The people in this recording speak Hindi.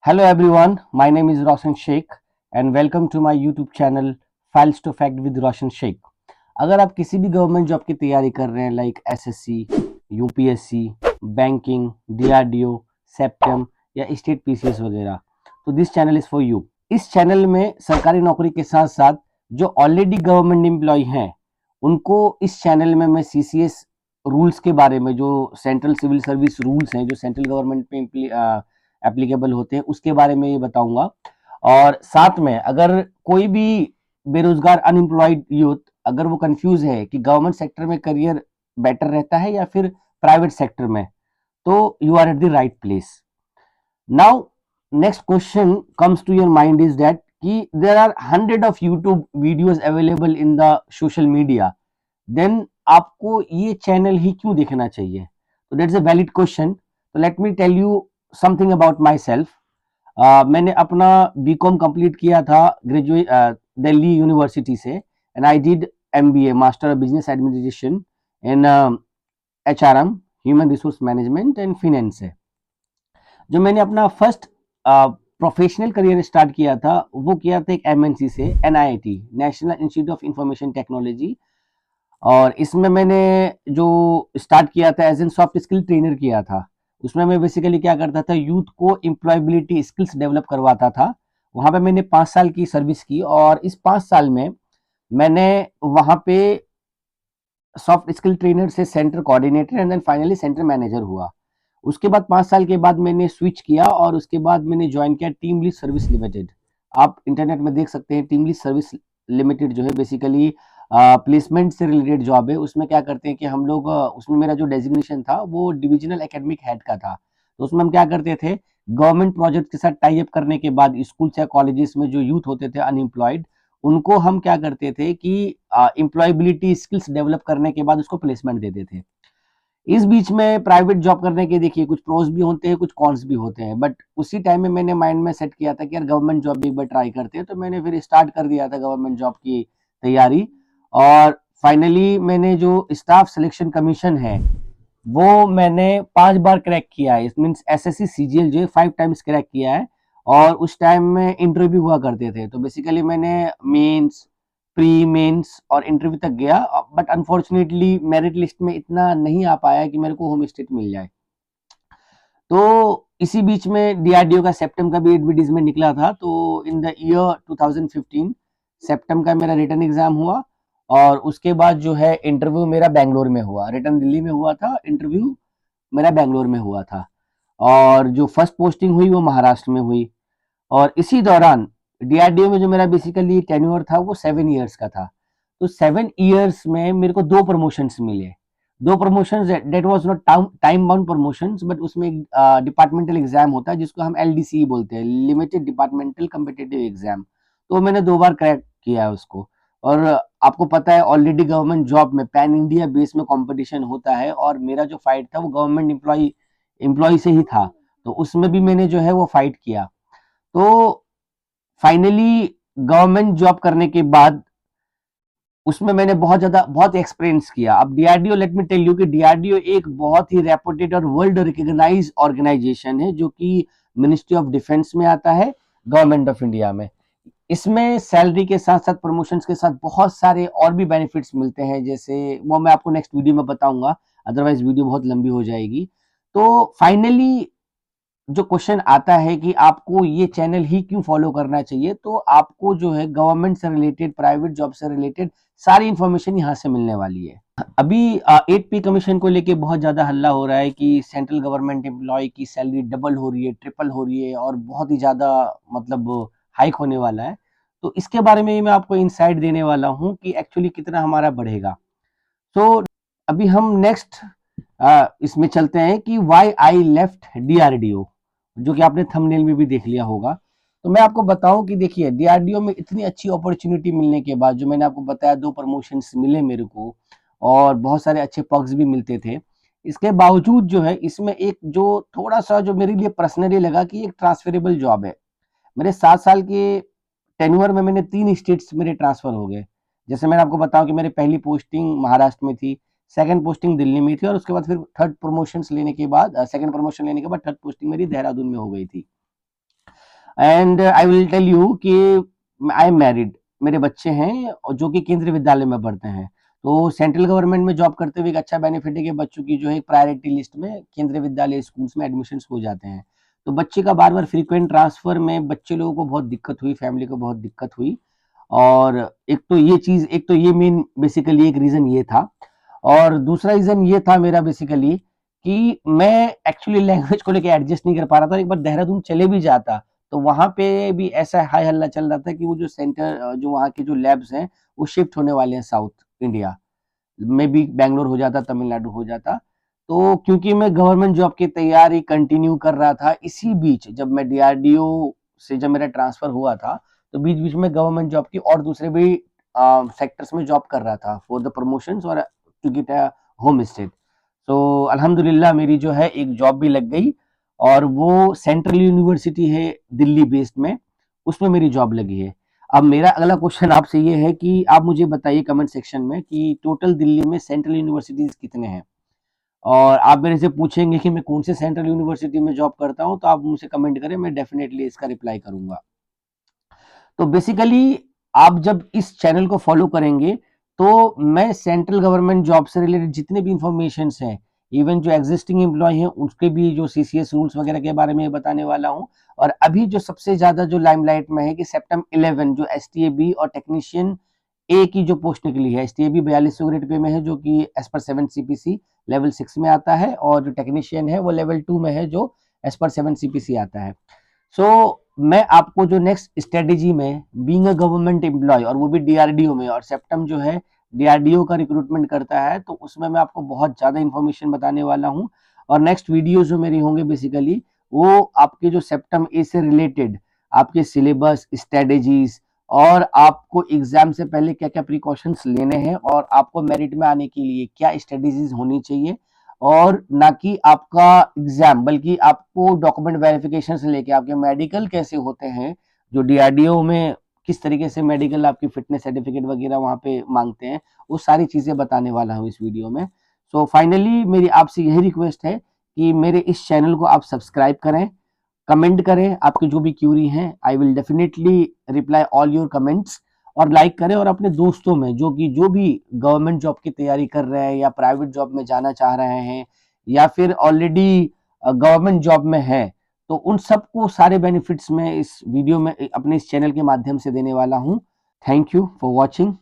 Hello everyone, my name is Roshan Sheikh and welcome to my YouTube channel Files to Fact with Roshan Sheikh। अगर आप किसी भी गवर्नमेंट जॉब की तैयारी कर रहे हैं like SSC, UPSC, banking, DRDO, septum या स्टेट पीसीएस वगैरह, तो this channel is for you. इस चैनल में सरकारी नौकरी के साथ साथ जो ऑलरेडी गवर्नमेंट एम्प्लॉय हैं उनको इस चैनल में मैं सीसीएस रूल्स के बारे में, जो सेंट्रल सिविल सर्विस रूल्स हैं जो सेंट्रल गवर्नमेंट में एप्लीकेबल होते हैं, उसके बारे में ये बताऊंगा। और साथ में अगर कोई भी बेरोजगार अनएम्प्लॉयड यूथ अगर वो कंफ्यूज है कि गवर्नमेंट सेक्टर में करियर बेटर रहता है या फिर प्राइवेट सेक्टर में, तो you are at the right place. Now next question comes to your mind is that कि there are hundred of YouTube videos available in the social media, then आपको ये चैनल ही क्यों देखना चाहिए? तो दैट्स अ वैलिड क्वेश्चन। तो let me tell you something about my self. मैंने अपना बीकॉम कंप्लीट किया था ग्रेजुएट दिल्ली यूनिवर्सिटी से, and I did MBA master of business administration in HRM, human resource management and finance से। जो मैंने अपना फर्स्ट प्रोफेशनल करियर स्टार्ट किया था वो किया था एक एमएनसी से, NIT, national institute of information technology. और इसमें मैंने जो स्टार्ट किया था as an soft skill trainer किया था। उसमें मैं बेसिकली क्या करता था, यूथ को एम्प्लॉयबिलिटी स्किल्स डेवलप करवाता था। वहां पे मैंने 5 साल की सर्विस की और इस 5 साल में मैंने वहां पे सॉफ्ट स्किल ट्रेनर से centre coordinator and then finally centre manager हुआ। उसके बाद 5 साल के बाद मैंने स्विच किया और उसके बाद मैंने ज्वाइन किया टीम लीज सर्विस लिमिटेड। आप इंटरनेट में देख सकते हैं, टीम लीज सर्विस लिमिटेड जो है बेसिकली प्लेसमेंट से रिलेटेड जॉब है। उसमें क्या करते हैं कि हम लोग उसमें मेरा जो डेजिग्नेशन था वो डिविजनल एकेडमिक हेड का था। तो उसमें हम क्या करते थे, गवर्नमेंट प्रोजेक्ट के साथ टाई अप करने के बाद स्कूल या कॉलेजेस में जो यूथ होते थे अनएम्प्लॉयड, उनको हम क्या करते थे कि एम्प्लॉयबिलिटी स्किल्स डेवलप करने के बाद उसको प्लेसमेंट देते थे। इस बीच में प्राइवेट जॉब करने के देखिए कुछ प्रोस भी होते हैं, कुछ कॉन्स भी होते हैं, बट उसी टाइम में मैंने माइंड में सेट किया था कि यार गवर्नमेंट जॉब भी एक बार ट्राई करते हैं, तो मैंने फिर स्टार्ट कर दिया था गवर्नमेंट जॉब की तैयारी। और फाइनली मैंने जो स्टाफ सिलेक्शन कमीशन है वो मैंने 5 बार क्रैक किया है। इट मीन्स एसएससी सीजीएल जो है 5 टाइम्स क्रैक किया है। और उस टाइम में इंटरव्यू हुआ करते थे, तो बेसिकली मैंने मेंस, प्री मेंस और इंटरव्यू तक गया, बट अनफॉर्चुनेटली मेरिट लिस्ट में इतना नहीं आ पाया कि मेरे को होम स्टेट मिल जाए। तो इसी बीच में डीआरडीओ का सेप्टम का भी एडवर्टीजमेंट निकला था, तो इन द ईयर 2015 सेप्टम का मेरा रिटर्न एग्जाम हुआ और उसके बाद जो है इंटरव्यू मेरा बैंगलोर में हुआ। रिटर्न दिल्ली में हुआ था, इंटरव्यू मेरा बैंगलोर में हुआ था। और जो फर्स्ट पोस्टिंग हुई वो महाराष्ट्र में हुई। और इसी दौरान डीआरडीओ में जो मेरा बेसिकली टेन्योर था वो 7 ईयर्स का था। तो 7 ईयर्स में मेरे को 2 प्रमोशंस मिले। 2 promotions that was not time bound promotions, but उसमें एक डिपार्टमेंटल एग्जाम होता है जिसको हम एलडीसी बोलते हैं, लिमिटेड डिपार्टमेंटल कम्पिटिटिव एग्जाम। तो मैंने 2 बार क्रैक किया है उसको। और आपको पता है ऑलरेडी गवर्नमेंट जॉब में पैन इंडिया बेस में कंपटीशन होता है, और मेरा जो फाइट था वो गवर्नमेंट एम्प्लॉय से ही था। तो उसमें भी मैंने जो है वो फाइट किया। तो फाइनली गवर्नमेंट जॉब करने के बाद उसमें मैंने बहुत एक्सपीरियंस किया। अब DRDO, let me tell you कि डीआरडीओ एक बहुत ही रेपुटेड और वर्ल्ड रिकॉग्नाइज्ड ऑर्गेनाइजेशन है जो कि मिनिस्ट्री ऑफ डिफेंस में आता है, गवर्नमेंट ऑफ इंडिया में। इसमें सैलरी के साथ साथ प्रमोशंस के साथ बहुत सारे और भी बेनिफिट्स मिलते हैं, जैसे वो मैं आपको नेक्स्ट वीडियो में बताऊंगा, अदरवाइज वीडियो बहुत लंबी हो जाएगी। तो फाइनली जो क्वेश्चन आता है कि आपको ये चैनल ही क्यों फॉलो करना चाहिए, तो आपको जो है गवर्नमेंट से रिलेटेड, प्राइवेट जॉब से रिलेटेड सारी इंफॉर्मेशन यहाँ से मिलने वाली है। अभी 8 पे कमीशन को लेके बहुत ज्यादा हल्ला हो रहा है कि सेंट्रल गवर्नमेंट एम्प्लॉय की सैलरी डबल हो रही है, ट्रिपल हो रही है और बहुत ही ज्यादा मतलब हाइक होने वाला है। तो इसके बारे में मैं आपको इंसाइट देने वाला हूँ कि एक्चुअली कितना हमारा बढ़ेगा। तो अभी हम नेक्स्ट इसमें चलते हैं कि वाई आई लेफ्ट डीआरडीओ, जो कि आपने थंबनेल में भी देख लिया होगा। तो मैं आपको बताऊं कि देखिए डीआरडीओ में इतनी अच्छी अपॉर्चुनिटी मिलने के बाद, जो मैंने आपको बताया 2 प्रमोशंस मिले मेरे को और बहुत सारे अच्छे पर्क्स भी मिलते थे, इसके बावजूद जो है इसमें एक जो थोड़ा सा जो मेरे लिए पर्सनली लगा कि एक ट्रांसफरेबल जॉब है। मेरे 7 साल के टेन्योर में मैंने 3 स्टेट्स मेरे ट्रांसफर हो गए। जैसे मैंने आपको बताऊं कि मेरी पहली पोस्टिंग महाराष्ट्र में थी, सेकंड पोस्टिंग दिल्ली में थी, और उसके बाद फिर थर्ड प्रमोशन लेने के बाद, सेकंड प्रमोशन लेने के बाद थर्ड पोस्टिंग मेरी देहरादून में हो गई थी। And I will tell you कि आई एम मैरिड, मेरे बच्चे हैं और जो कि केंद्रीय विद्यालय में पढ़ते हैं। तो सेंट्रल गवर्नमेंट में जॉब करते हुए एक अच्छा बेनिफिट है कि बच्चों की जो है प्रायोरिटी लिस्ट में केंद्रीय विद्यालय स्कूल्स में एडमिशन्स हो जाते हैं। तो बच्चे का बार-बार फ्रीक्वेंट ट्रांसफर में बच्चे लोगों को बहुत दिक्कत हुई, फैमिली को बहुत दिक्कत हुई। और एक तो ये मेन बेसिकली एक रीज़न ये था। और दूसरा रीज़न ये था मेरा बेसिकली कि मैं एक्चुअली लैंग्वेज को लेके एडजस्ट नहीं कर पा रहा था। एक बार देहरादून चले भी जाता, तो वहाँ पे भी ऐसा हाय हल्ला चल रहा था कि वो जो जो वहाँ के जो लैब्स हैं, वो शिफ्ट होने वाले हैं south India. May be Bangalore हो जाता, तमिलनाडु हो जाता। तो क्योंकि मैं गवर्नमेंट जॉब की तैयारी कंटिन्यू कर रहा था, इसी बीच जब मैं डीआरडीओ से जब मेरा ट्रांसफर हुआ था, तो बीच-बीच में गवर्नमेंट जॉब की और दूसरे भी सेक्टर्स में जॉब कर रहा था फॉर द प्रमोशंस और to get a home state. तो अल्हम्दुलिल्लाह मेरी जो है एक जॉब भी लग गई और वो सेंट्रल यूनिवर्सिटी है दिल्ली बेस्ड में, उसमें मेरी जॉब लगी है। अब मेरा अगला क्वेश्चन आपसे ये है कि आप मुझे बताइए कमेंट सेक्शन में कि टोटल दिल्ली में सेंट्रल यूनिवर्सिटीज कितने हैं? और आप मेरे से पूछेंगे कि मैं कौन से सेंट्रल यूनिवर्सिटी में जॉब करता हूँ, तो आप मुझसे कमेंट करें, मैं डेफिनेटली इसका रिप्लाई करूंगा। तो बेसिकली आप जब इस चैनल को फॉलो करेंगे, तो मैं सेंट्रल गवर्नमेंट जॉब से रिलेटेड जितने भी इंफॉर्मेशन हैं, इवन जो एग्जिस्टिंग एम्प्लॉय हैं उसके भी जो सीसीएस रूल्स वगैरह के बारे में बताने वाला हूँ। और अभी जो सबसे ज्यादा जो लाइमलाइट में है कि सेप्टेम्बर 11 जो एसटीएबी और टेक्नीशियन ए की जो पोस्ट निकली है, एसटीएबी 4200 ग्रेड पे में है जो कि एज पर 7 सीपीसी लेवल 6 में आता है, और जो टेक्नीशियन है वो लेवल 2 में है जो एज पर 7 सीपीसी आता है। सो मैं आपको जो नेक्स्ट स्ट्रेटेजी में बीइंग अ गवर्नमेंट एम्प्लॉय और वो भी डीआरडीओ में, और सेप्टम जो है डीआरडीओ का रिक्रूटमेंट करता है, तो उसमें मैं आपको बहुत ज़्यादा इन्फॉर्मेशन बताने वाला हूँ। और नेक्स्ट वीडियो जो मेरी होंगे बेसिकली वो आपके जो सेप्टम ए से रिलेटेड आपके सिलेबस स्ट्रेटेजीज और आपको एग्जाम से पहले क्या क्या प्रिकॉशंस लेने हैं और आपको मेरिट में आने के लिए क्या स्ट्रेटेजीज होनी चाहिए, और ना कि आपका एग्जाम बल्कि आपको डॉक्यूमेंट वेरिफिकेशन से लेके आपके मेडिकल कैसे होते हैं, जो डीआरडीओ में किस तरीके से मेडिकल आपकी फिटनेस सर्टिफिकेट वगैरह वहाँ पे मांगते हैं, वो सारी चीजें बताने वाला हूँ इस वीडियो में। सो फाइनली मेरी आपसे यही रिक्वेस्ट है कि मेरे इस चैनल को आप सब्सक्राइब करें, कमेंट करें आपकी जो भी क्यूरी हैं, I will definitely reply all your comments. और लाइक करें और अपने दोस्तों में जो भी गवर्नमेंट जॉब की तैयारी कर रहे हैं या प्राइवेट जॉब में जाना चाह रहे हैं या फिर ऑलरेडी गवर्नमेंट जॉब में है, तो उन सबको सारे बेनिफिट्स में इस वीडियो में अपने इस चैनल के माध्यम से देने वाला हूं। Thank you for watching.